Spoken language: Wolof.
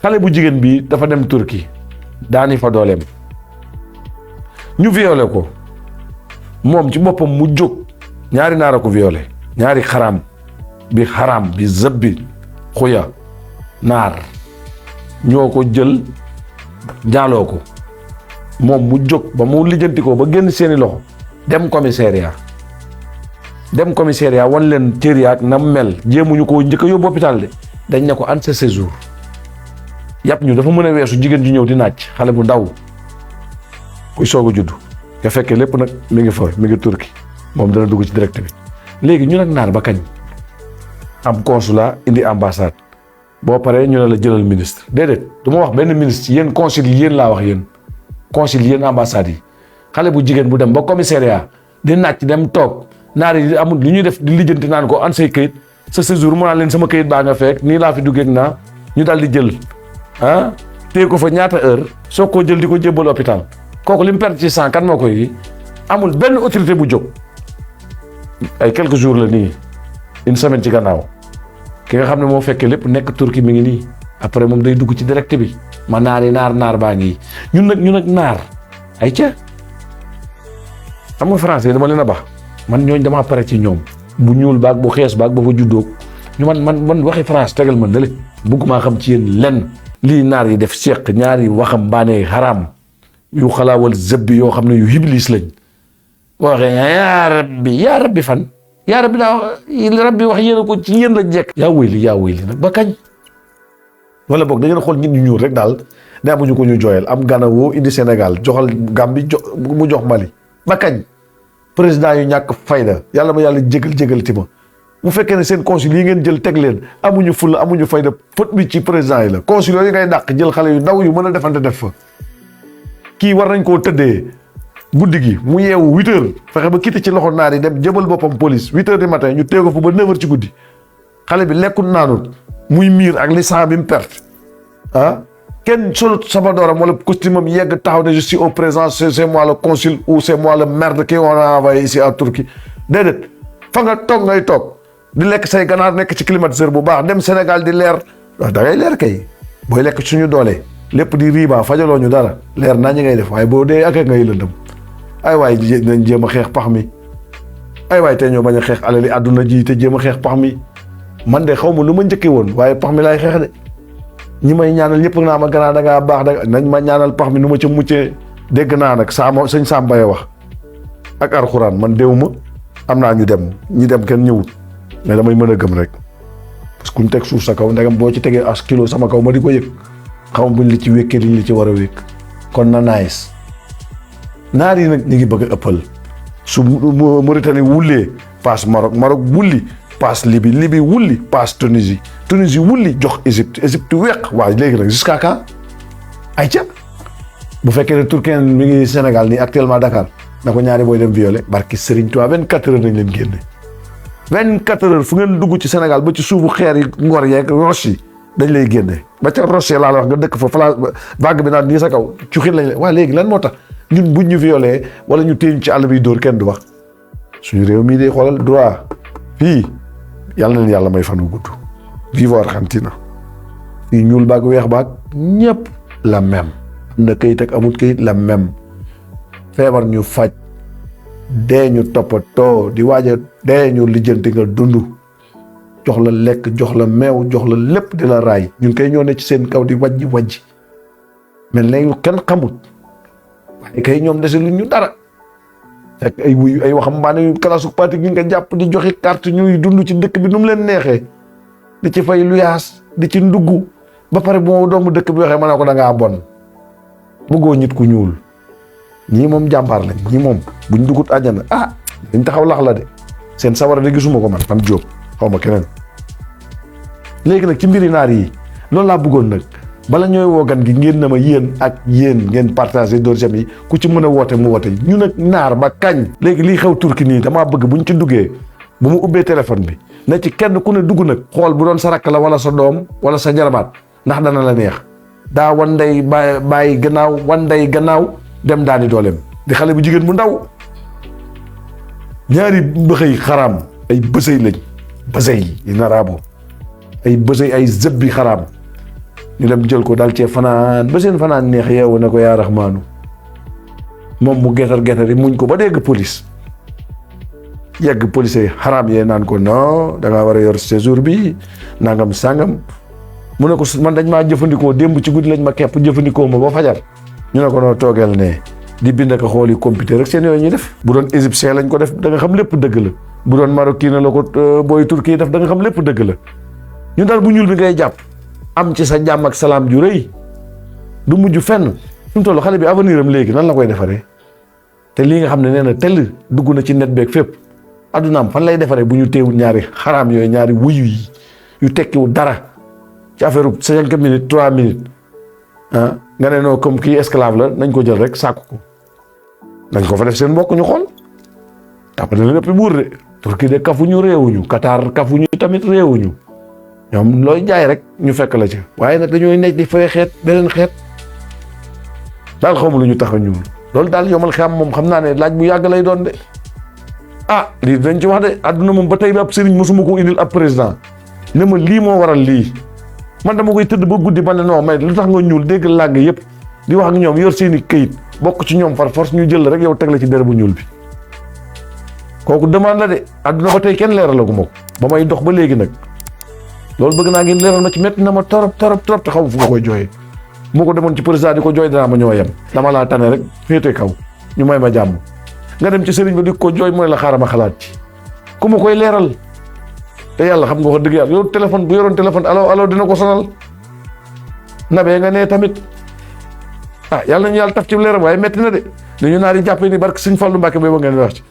xale bu jigéen bi dafa dem Turquie daani fa dooleem ñu violé ko moom ci boppam mu jóg ñaari naar a ko violé ñaari xaraam bi zëbbi xuya naar ñoo ko jël jaaloo ko moom mu jóg ba mu lijjanti ko ba génn seeni loxo dem commissariat wan leen cër yaak na mel jéemuñu ko njëkk a yóbbu hôpital de dañ ne ko an sa séjour yàpp ñu dafa mën a weesu jigéen ju ñëw di naaj xale bu ndaw kuy soog a judd nga fekkee lépp nag mi ngi Turquie moom dana dugg ci direct bi léegi ñu nag naar ba kañ am consulat indi ambassade boo paree ñu ne la jëlal ministre déedéet du ma wax benn ministre yéen consul yi yéen laa wax yéen consul yéen ambassade yi xale bu jigéen bu dem ba commissariat di naaj dem toog naar yi amul lu ñuy def di lijjanti naan ko an say këyit sa séjour mu naan leen sama këyit baa nga fekk nii laa fi duggeeg naa ñu daal di jël téye ko fa ñaata heure soo ko jël di ko jébbal hôpital kooku li mu perte ci sang kan moo koy amul benn autorité bu jóg ay quelques jours la nii une semaine ci gannaaw ki nga xam ne moo fekkee lépp nekk Turquie mi ngi nii après moom day dugg ci direct bi ma naar baa ngi ñun nag naar ay ca xam nga français dama leen a bax man ñooñ damaa pare ci ñoom bu ñuul baag bu xees baag ba fa juddoo ñu man waxi France tegal ma ndale bëgguma xam ci yéen lenn lii naar yi def seq ñaari waxam baane xaraam yu xalaawal zëbbi yoo xam ne yu iblis lañ waxee yaa rabbi fan yaa rabbi daa rabbi wax yéen a ko ci yéen la jekk yaa wéyli nag ba kañ wala boog da ngeen xool nit ñu ñuul rek daal ne amuñu ko ñu jooyal am Gana woo indi Sénégal joxal Gambie mu jox Mali ba kañ président yu ñàkk fayda yàlla ma yàlla jégal ti ma bu fekkee ne seen consul yi ngeen jël teg leen amuñu fulla amuñu fayda fët bi ci président yi la consul yooyu ngay dàq jël xale yu ndaw yu mën a defante def fa kii war nañ koo tëddee guddi gi mu yeewu 8 heures fexe ba quitté ci loxo naar yi dem jëbal boppam police 8 heures du matin ñu téye ko fa ba 9 heures ci guddi xale bi lekkut naanut muy miir ak li sang bi mu perte kenn solut sama dooram wala costume am yegg taxaw ne je suis au présent c'est moi le consul ou c'est moi le merde qui on a envoyé ici à Turquie déedéet fa nga toog ngay toog di lekk say ganaar nekk ci climatiseur bu baax dem Sénégal di leer da ngay leer kay booy lekk suñu doole lépp di riba fajaloo ñu dara leer naa ñi ngay def waaye boo dee ak ngay lëndëm ay waay nañ jéem a xeex pax mi ay waay tey ñoo bañ a xeex alali àdduna ji te jéem a xeex pax mi man de xaw ma lu ma njëkkee woon waaye pax mi laay xeex de ñi may ñaanal ñëpp naa ma gannaaw da ngaa baax nañ ma ñaanal pax mi nu ma ca muccee dégg naa nag sëñ Sam Baye wax ak alxuraan man déw ma am naa ñu dem kenn ñëwut mais damay mën a gëm rek parce que kuñ teg suuf sa kaw ndegam boo ci tegee as kilo sama kaw ma di ko yëg xaw ma buñ li ci wékkee liñ li ci war a wékk kon na nice naar yi nag ñu ngi bëgg a ëppal su Mauritanie wullee paas Maroc wulli paas Libye wulli paas Tunisie wulli jox Égypte weq waaw léegi nag jusqu'à quand ay ca bu fekkee ne Turquie mi ngi Sénégal nii actuellement Dakar na ko ñaari booy dem violé barki Serigne Touba 24 heures nañ leen génne 24 heures fu ngeen dugg ci Sénégal ba ci suufu xeer yi ngor yeeg roche yi dañ lay génne ba ca roche laa la wax nga dëkk fa fala vague bi naan nii sa kaw cuxin lañ waa léegi lan moo tax ñun buñ ñu violé wala ñu téeñ ci àll bi dóor kenn du wax suñu réew mii day xoolal droit fii yàlla na leen yàlla may fan wu gudd vive Argentina fii ñuul baag weex baag ñëpp la même am na kayit ak amut kayit la même feebar ñu faj dee ñu toppatoo di waaj a dee ñu lijjanti nga dund jox la lekk jox la meew jox la lépp di la raay ñun kay ñoo ne ci seen kaw di wajji mel ne kenn xamut waaye kay ñoom dese lu ñu dara fekk ay waxambaane yu kalaasu parti gi nga jàpp di joxe carte ñuy dund ci dëkk bi nu mu leen neexee di ci fay luyaas di ci ndugg ba pare bu ma doomu dëkk bi waxee ma ne ko da ngaa bon bëggoo nit ku ñuul ñii moom jàmbaar lañ ñii moom buñ dugut àjjana dañ taxaw lax la de seen sawara de gisuma ko man Jóob xaw ma keneen léegi nag ci mbiri naar yi loolu laa bëggoon nag bala ñooy woo gan gi ngeen na ma yéen ngeen partagé deuxième yi ku ci mën a woote mu woote ñu nag naar ba kañ léegi lii xew Turquie nii damaa bëgg buñ ci duggee bu mu ubbee téléphone bi na ci kenn ku ne dugg nag xool bu doon sa rakk la wala sa doom wala sa njarabaat ndax dana la neex daa wanday bàyyi gannaaw dem daani dooleem di xale bu jigéen bu ndaw ñaari bëxëy xaraam ay bësëy lañ bësëy yi naraabo ay bësëy ay zëbbi xaraam ñu dem jël ko daal cee fanaan ba seen fanaan neex yeewu ne ko yaa raxmaanu moom mu getar yi muñ ko ba dégg police yegg police yi xaraam yee naan ko non da ngaa war a yor séjour bi nangam sangam mu ne ko man dañ maa jëfandikoo démb ci guddi lañ ma kepp jëfandikoo ma ba fajar ñu ne ko noo toogeel ne di bind ak xooli computer rek seen yooyu ñuy def bu doon égyptien lañ ko def da nga xam lépp dëgg la bu doon marocain la ko booy turki def da nga xam lépp dëgg la ñu daal bu ñuul bi ngay jàpp am ci sa jàmm ak salaam ju rëy du mujj fenn fi mu toll xale bi avenir am léegi nan la koy defaree te lii nga xam ne nee na tell dugg na ci net beeg fépp addunaam fan lay defaree bu ñu teewul ñaari xaraam yooyu ñaari wuyu yi yu tekkiwu dara ci affaire 5 minutes 3 minutes nga ne noo comme kii esclave la nañ ko jël rek sàkku ko nañ ko fa def seen mbokk ñu xool après dana lépp buur de Turquie de kafuñu réewuñu Qatar kafuñu tamit réewuñu ñoom looy jaay rek ñu fekk la ci waaye nag dañooy nekk di fay xeet beneen xeet daal xawma lu ñu tax a ñuul loolu daal yomal xam moom xam naa ne laaj bu yàgg lay doon de lii dañ ci wax de àdduna moom ba tey bi ab sëriñ mosuma ko indil ab président ne ma lii moo waral lii man dama koy tëdd ba guddi ma ne non mais lu tax nga ñuul dégg làng yëpp di wax ak ñoom yor seeni këyit bokk ci ñoom far force ñu jël rek yow teg la ci der bu ñuul bi kooku demande la de àdduna ba tey kenn leeralagu ma ko ba may dox ba léegi nag loolu bëgg naa ngeen leeral ma ci métti na ma torop te xaw fu ma koy jooyee moo ko demoon ci président di ko jooy danaa ma ñoo yem dama laa tane rek féete kaw ñu may ma jàmm nga dem ci sëriñ ba di ko jooy mooy la xaaral ma xalaat ci ku ma koy leeral te yàlla xam nga wax dëgg yàlla yow téléphone bu yoroon téléphone allo dina ko sonal nabee nga nee tamit yàlla nañu yàlla taf ci leeram waaye métti na de dañu naa di jàppee ni barke Sëñ Fallu Mbàkke boobu ngeen wax ci